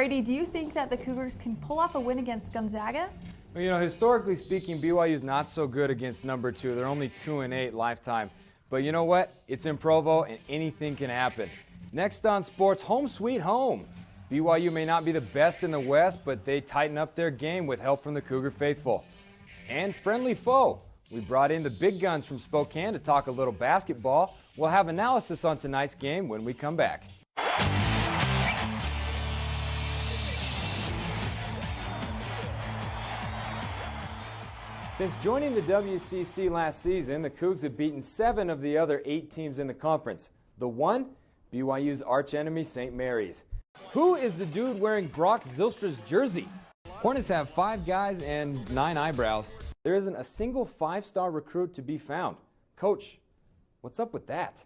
Brady, do you think that the Cougars can pull off a win against Gonzaga? Well, you know, historically speaking, BYU's not so good against number 2. They're only 2-8 lifetime. But you know what? It's in Provo, and anything can happen. Next on Sports, home sweet home. BYU may not be the best in the West, but they tighten up their game with help from the Cougar faithful. And friendly foe. We brought in the big guns from Spokane to talk a little basketball. We'll have analysis on tonight's game when we come back. Since joining the WCC last season, the Cougs have beaten 7 of the other 8 teams in the conference. The one, BYU's archenemy, St. Mary's. Who is the dude wearing Brock Zylstra's jersey? Hornets have 5 guys and 9 eyebrows. There isn't a single 5-star recruit to be found. Coach, what's up with that?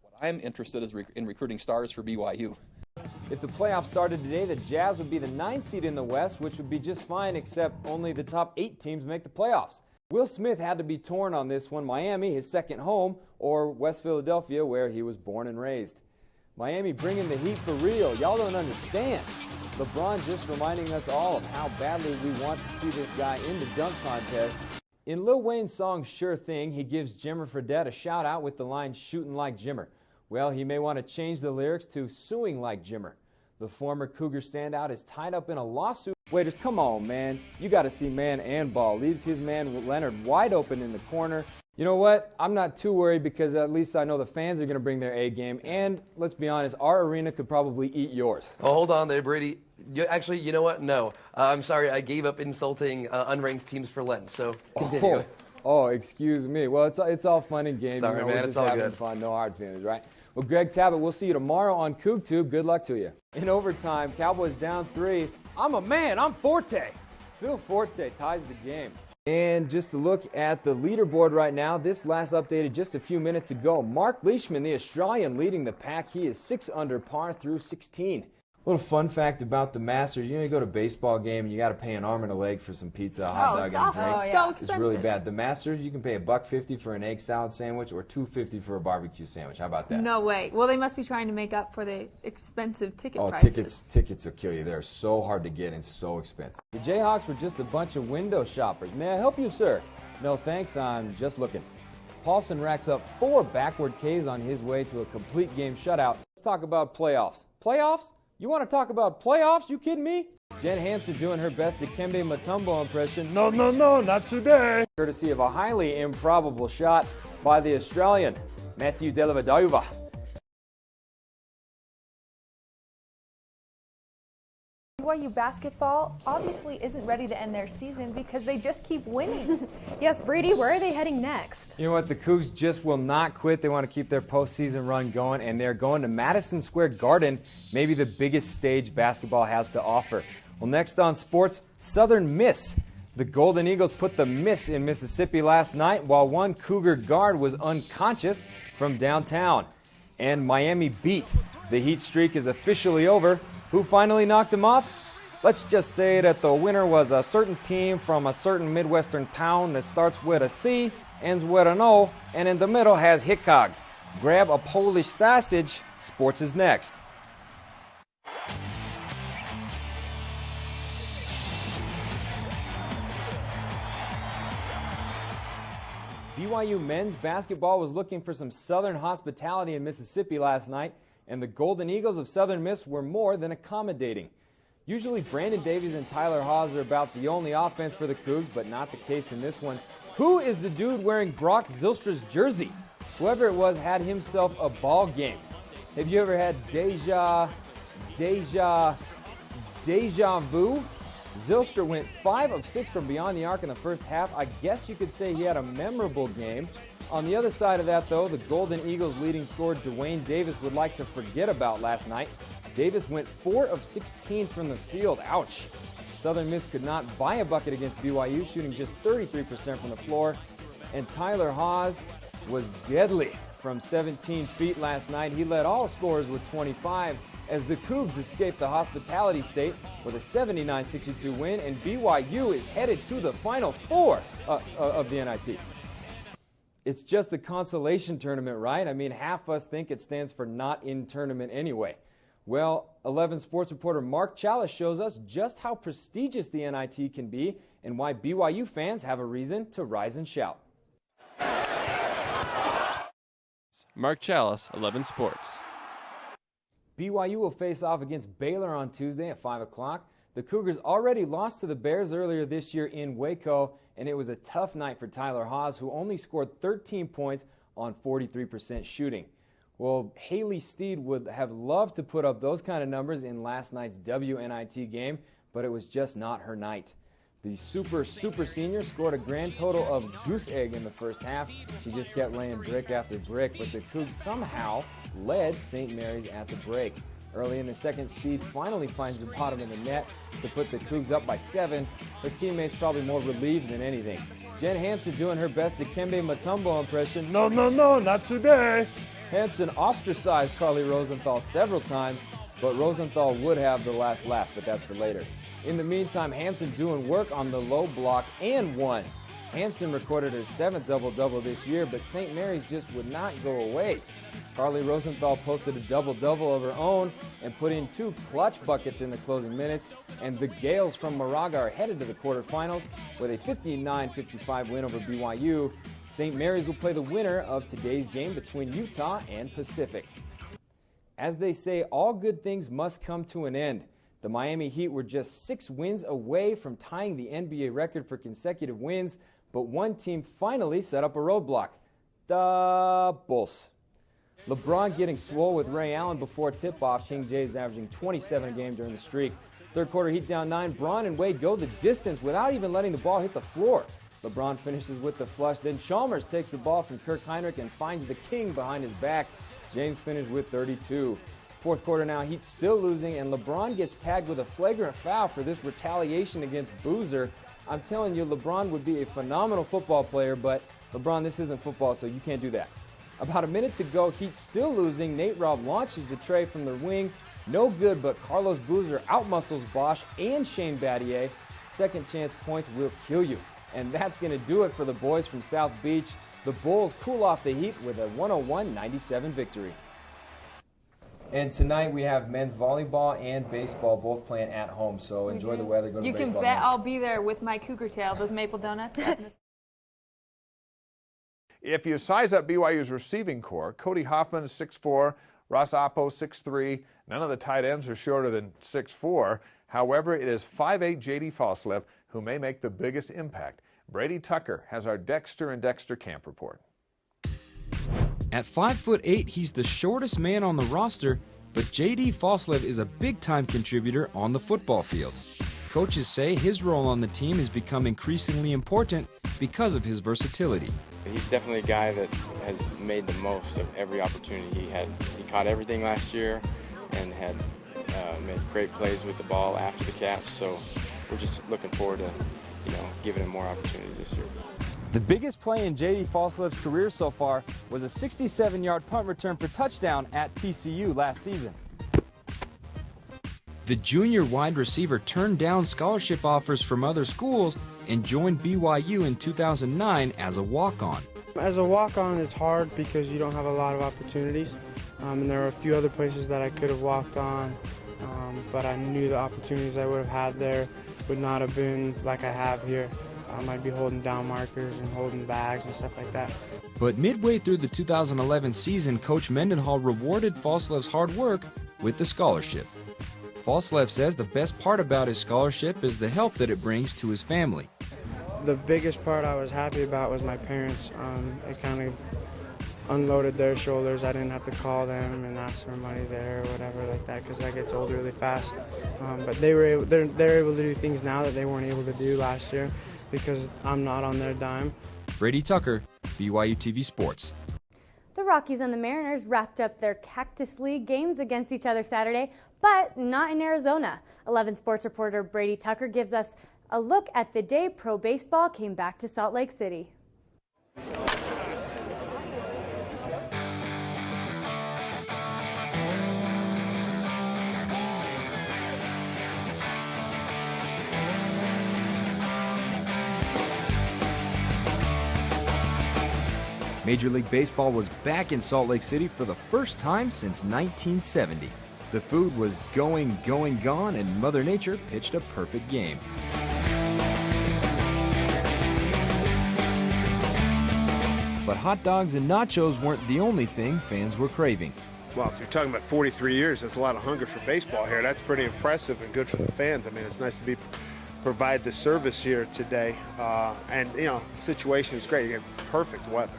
What I'm interested is in recruiting stars for BYU. If the playoffs started today, the Jazz would be the 9th seed in the West, which would be just fine, except only the top 8 teams make the playoffs. Will Smith had to be torn on this one. Miami, his second home, or West Philadelphia, where he was born and raised. Miami bringing the heat for real. Y'all don't understand. LeBron just reminding us all of how badly we want to see this guy in the dunk contest. In Lil Wayne's song Sure Thing, he gives Jimmer Fredette a shout out with the line shooting like Jimmer. Well, he may want to change the lyrics to suing like Jimmer. The former Cougar standout is tied up in a lawsuit. Waiters, come on, man. You got to see man and ball. Leaves his man Leonard wide open in the corner. You know what? I'm not too worried because at least I know the fans are going to bring their A game. And let's be honest, our arena could probably eat yours. Oh, hold on there, Brady. Actually, you know what? No. I'm sorry. I gave up insulting unranked teams for Lent, so continue. Oh, excuse me. Well, it's all fun and games. Sorry, man. It's all good. We're just having fun. No hard feelings, right? Well, Greg Tabbitt, we'll see you tomorrow on CougTube. Good luck to you. In overtime, Cowboys down 3. I'm a man. I'm Forte. Phil Forte ties the game. And just to look at the leaderboard right now, this last updated just a few minutes ago. Mark Leishman, the Australian, leading the pack. He is 6 under par through 16. A little fun fact about the Masters, you know, you go to a baseball game and you got to pay an arm and a leg for some pizza, a hot dog, and a drink. Oh, yeah. So expensive. It's really bad. The Masters, you can pay $1.50 for an egg salad sandwich or $2.50 for a barbecue sandwich. How about that? No way. Well, they must be trying to make up for the expensive ticket prices. Tickets will kill you. They're so hard to get and so expensive. The Jayhawks were just a bunch of window shoppers. May I help you, sir? No, thanks. I'm just looking. Paulson racks up 4 backward Ks on his way to a complete game shutout. Let's talk about playoffs. Playoffs? You want to talk about playoffs? You kidding me? Jen Hampson doing her best Dikembe Mutombo impression. No, not today. Courtesy of a highly improbable shot by the Australian, Matthew Dellavedova. BYU basketball obviously isn't ready to end their season because they just keep winning. Yes, Brady, where are they heading next? You know what? The Cougs just will not quit. They want to keep their postseason run going, and they're going to Madison Square Garden, maybe the biggest stage basketball has to offer. Well, next on Sports, Southern Miss. The Golden Eagles put the miss in Mississippi last night while one Cougar guard was unconscious from downtown. And Miami beat. The Heat streak is officially over. Who finally knocked him off? Let's just say that the winner was a certain team from a certain Midwestern town that starts with a C, ends with an O, and in the middle has Hickog. Grab a Polish sausage. Sports is next. BYU men's basketball was looking for some Southern hospitality in Mississippi last night, and the Golden Eagles of Southern Miss were more than accommodating. Usually Brandon Davies and Tyler Haws are about the only offense for the Cougs, but not the case in this one. Who is the dude wearing Brock Zylstra's jersey? Whoever it was had himself a ball game. Have you ever had deja vu? Zylstra went 5 of 6 from beyond the arc in the first half. I guess you could say he had a memorable game. On the other side of that, though, the Golden Eagles leading scorer Dwayne Davis would like to forget about last night. Davis went 4 of 16 from the field. Ouch. Southern Miss could not buy a bucket against BYU, shooting just 33% from the floor. And Tyler Haws was deadly from 17 feet last night. He led all scorers with 25 as the Cougs escaped the hospitality state with a 79-62 win, and BYU is headed to the Final Four of the NIT. It's just the consolation tournament, right? I mean, half us think it stands for not in tournament anyway. Well, 11 Sports reporter Mark Chalice shows us just how prestigious the NIT can be and why BYU fans have a reason to rise and shout. Mark Chalice, 11 Sports. BYU will face off against Baylor on Tuesday at 5 o'clock. The Cougars already lost to the Bears earlier this year in Waco, and it was a tough night for Tyler Haws, who only scored 13 points on 43% shooting. Well, Haley Steed would have loved to put up those kind of numbers in last night's WNIT game, but it was just not her night. The super senior scored a grand total of goose egg in the first half. She just kept laying brick after brick, but the Cougs somehow led St. Mary's at the break. Early in the second, Steed finally finds the bottom of the net to put the Cougs up by 7. Her teammates probably more relieved than anything. Jen Hampson doing her best Dikembe Mutombo impression. No, not today. Hampson ostracized Carly Rosenthal several times, but Rosenthal would have the last laugh, but that's for later. In the meantime, Hampson doing work on the low block and won. Hampson recorded her 7th double-double this year, but St. Mary's just would not go away. Carly Rosenthal posted a double-double of her own and put in 2 clutch buckets in the closing minutes, and the Gales from Moraga are headed to the quarterfinals with a 59-55 win over BYU. St. Mary's will play the winner of today's game between Utah and Pacific. As they say, all good things must come to an end. The Miami Heat were just 6 wins away from tying the NBA record for consecutive wins, but one team finally set up a roadblock. The Bulls. LeBron getting swole with Ray Allen before tip-off. King James averaging 27 a game during the streak. Third quarter, Heat down 9. Bron and Wade go the distance without even letting the ball hit the floor. LeBron finishes with the flush. Then Chalmers takes the ball from Kirk Heinrich and finds the King behind his back. James finished with 32. Fourth quarter now, Heat still losing, and LeBron gets tagged with a flagrant foul for this retaliation against Boozer. I'm telling you, LeBron would be a phenomenal football player, but LeBron, this isn't football, so you can't do that. About a minute to go, Heat still losing. Nate Robb launches the tray from the wing. No good, but Carlos Boozer outmuscles Bosch and Shane Battier. Second chance points will kill you. And that's going to do it for the boys from South Beach. The Bulls cool off the Heat with a 101-97 victory. And tonight we have men's volleyball and baseball both playing at home, so enjoy the weather, go to You baseball. can bet I'll be there with my cougar tail, those maple donuts. If you size up BYU's receiving core, Cody Hoffman is 6'4", Ross Oppo 6'3". None of the tight ends are shorter than 6'4". However, it is 5'8" J.D. Falslev who may make the biggest impact. Brady Tucker has our Dexter and Dexter camp report. At 5'8", he's the shortest man on the roster, but J.D. Falslev is a big-time contributor on the football field. Coaches say his role on the team has become increasingly important because of his versatility. He's definitely a guy that has made the most of every opportunity he had. He caught everything last year and had made great plays with the ball after the catch, so we're just looking forward to giving him more opportunities this year. The biggest play in J.D. Falslev's career so far was a 67-yard punt return for touchdown at TCU last season. The junior wide receiver turned down scholarship offers from other schools and joined BYU in 2009 as a walk-on. As a walk-on, it's hard because you don't have a lot of opportunities, and there are a few other places that I could have walked on, but I knew the opportunities I would have had there would not have been like I have here. I'd be holding down markers and holding bags and stuff like that. But midway through the 2011 season, Coach Mendenhall rewarded Falslev's hard work with the scholarship. Falslev says the best part about his scholarship is the help that it brings to his family. The biggest part I was happy about was my parents. It kind of unloaded their shoulders. I didn't have to call them and ask for money there or whatever like that because that gets old really fast. But they're able to do things now that they weren't able to do last year because I'm not on their dime. Brady Tucker, BYU TV Sports. The Rockies and the Mariners wrapped up their Cactus League games against each other Saturday, but not in Arizona. 11 Sports reporter Brady Tucker gives us a look at the day pro baseball came back to Salt Lake City. Major League Baseball was back in Salt Lake City for the first time since 1970. The food was going, gone, and Mother Nature pitched a perfect game. But hot dogs and nachos weren't the only thing fans were craving. Well, if you're talking about 43 years, that's a lot of hunger for baseball here. That's pretty impressive and good for the fans. I mean, it's nice to provide the service here today. And, you know, the situation is great. You get perfect weather.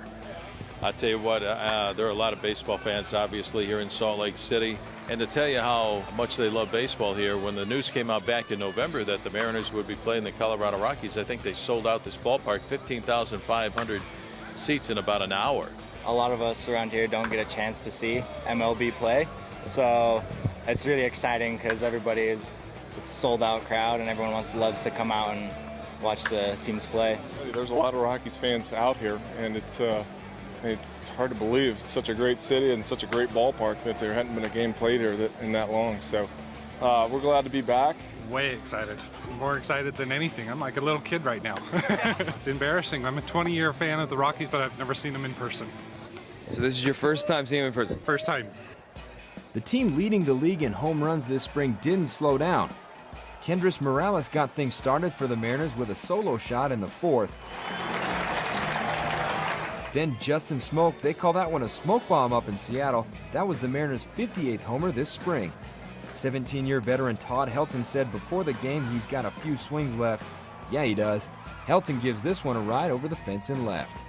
I'll tell you what, there are a lot of baseball fans, obviously, here in Salt Lake City. And to tell you how much they love baseball here, when the news came out back in November that the Mariners would be playing the Colorado Rockies, I think they sold out this ballpark, 15,500 seats in about an hour. A lot of us around here don't get a chance to see MLB play, so it's really exciting because it's a sold out crowd and everyone loves to come out and watch the teams play. There's a lot of Rockies fans out here, and it's hard to believe. It's such a great city and such a great ballpark that there hadn't been a game played here in that long. So we're glad to be back. Way excited. More excited than anything. I'm like a little kid right now. It's embarrassing. I'm a 20-year fan of the Rockies, but I've never seen them in person. So this is your first time seeing him in person? First time. The team leading the league in home runs this spring didn't slow down. Kendrys Morales got things started for the Mariners with a solo shot in the fourth. Then Justin Smoke, they call that one a smoke bomb up in Seattle. That was the Mariners' 58th homer this spring. 17-year veteran Todd Helton said before the game he's got a few swings left. Yeah, he does. Helton gives this one a ride over the fence and left.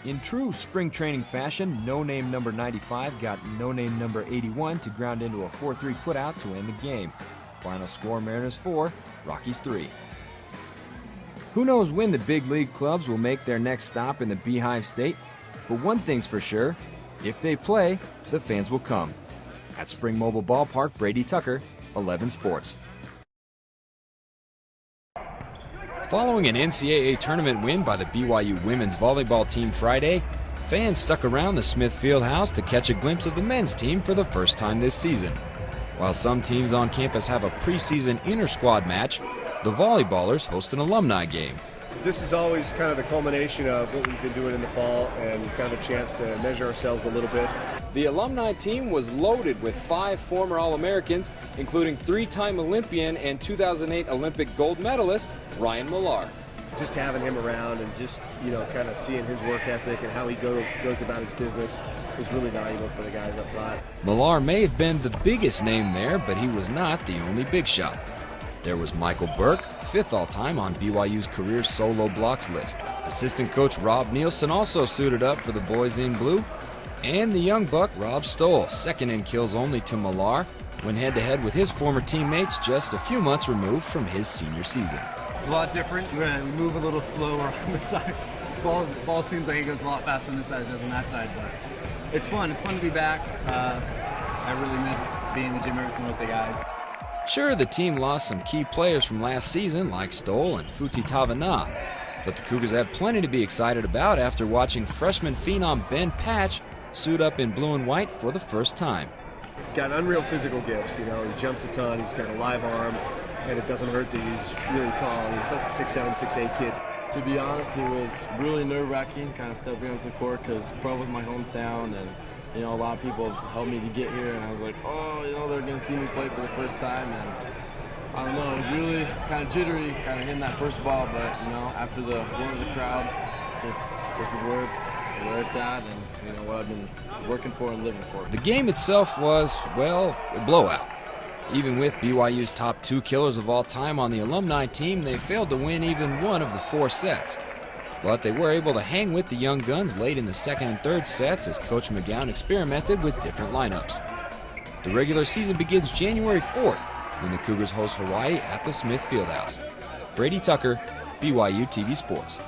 In true spring training fashion, no-name number 95 got no-name number 81 to ground into a 4-3 putout to end the game. Final score, Mariners 4, Rockies 3. Who knows when the big league clubs will make their next stop in the Beehive State? But one thing's for sure, if they play, the fans will come. At Spring Mobile Ballpark, Brady Tucker, 11 Sports. Following an NCAA tournament win by the BYU women's volleyball team Friday, fans stuck around the Smith Fieldhouse to catch a glimpse of the men's team for the first time this season. While some teams on campus have a preseason inter-squad match, the volleyballers host an alumni game. This is always kind of the culmination of what we've been doing in the fall and kind of a chance to measure ourselves a little bit. The alumni team was loaded with 5 former All-Americans, including 3-time Olympian and 2008 Olympic gold medalist Ryan Millar. Just having him around and just, you know, kind of seeing his work ethic and how he goes about his business is really valuable for the guys up front. Millar may have been the biggest name there, but he was not the only big shot. There was Michael Burke, 5th all-time on BYU's career solo blocks list. Assistant coach Rob Nielsen also suited up for the boys in blue. And the young buck Rob Stoll, 2nd in kills only to Millar, went head-to-head with his former teammates just a few months removed from his senior season. It's a lot different. We move a little slower on this side. Ball seems like it goes a lot faster on this side than it does on that side, but it's fun. It's fun to be back. I really miss being the gym every with the guys. Sure, the team lost some key players from last season like Stoll and Futi Tavana, but the Cougars had plenty to be excited about after watching freshman phenom Ben Patch suit up in blue and white for the first time. Got unreal physical gifts, you know, he jumps a ton, he's got a live arm, and it doesn't hurt that he's really tall, you know, 6'7", 6'8" kid. To be honest, it was really nerve-wracking kind of stepping onto the court because Provo was my hometown, and you know, a lot of people helped me to get here, and I was like, oh, you know, they're going to see me play for the first time, and I don't know, it was really kind of jittery, kind of hitting that first ball, but, you know, after the one of the crowd, just this is where it's at, and, you know, what I've been working for and living for. The game itself was, well, a blowout. Even with BYU's top 2 killers of all time on the alumni team, they failed to win even one of the 4 sets. But they were able to hang with the young guns late in the 2nd and 3rd sets as Coach McGowan experimented with different lineups. The regular season begins January 4th when the Cougars host Hawaii at the Smith Fieldhouse. Brady Tucker, BYU TV Sports.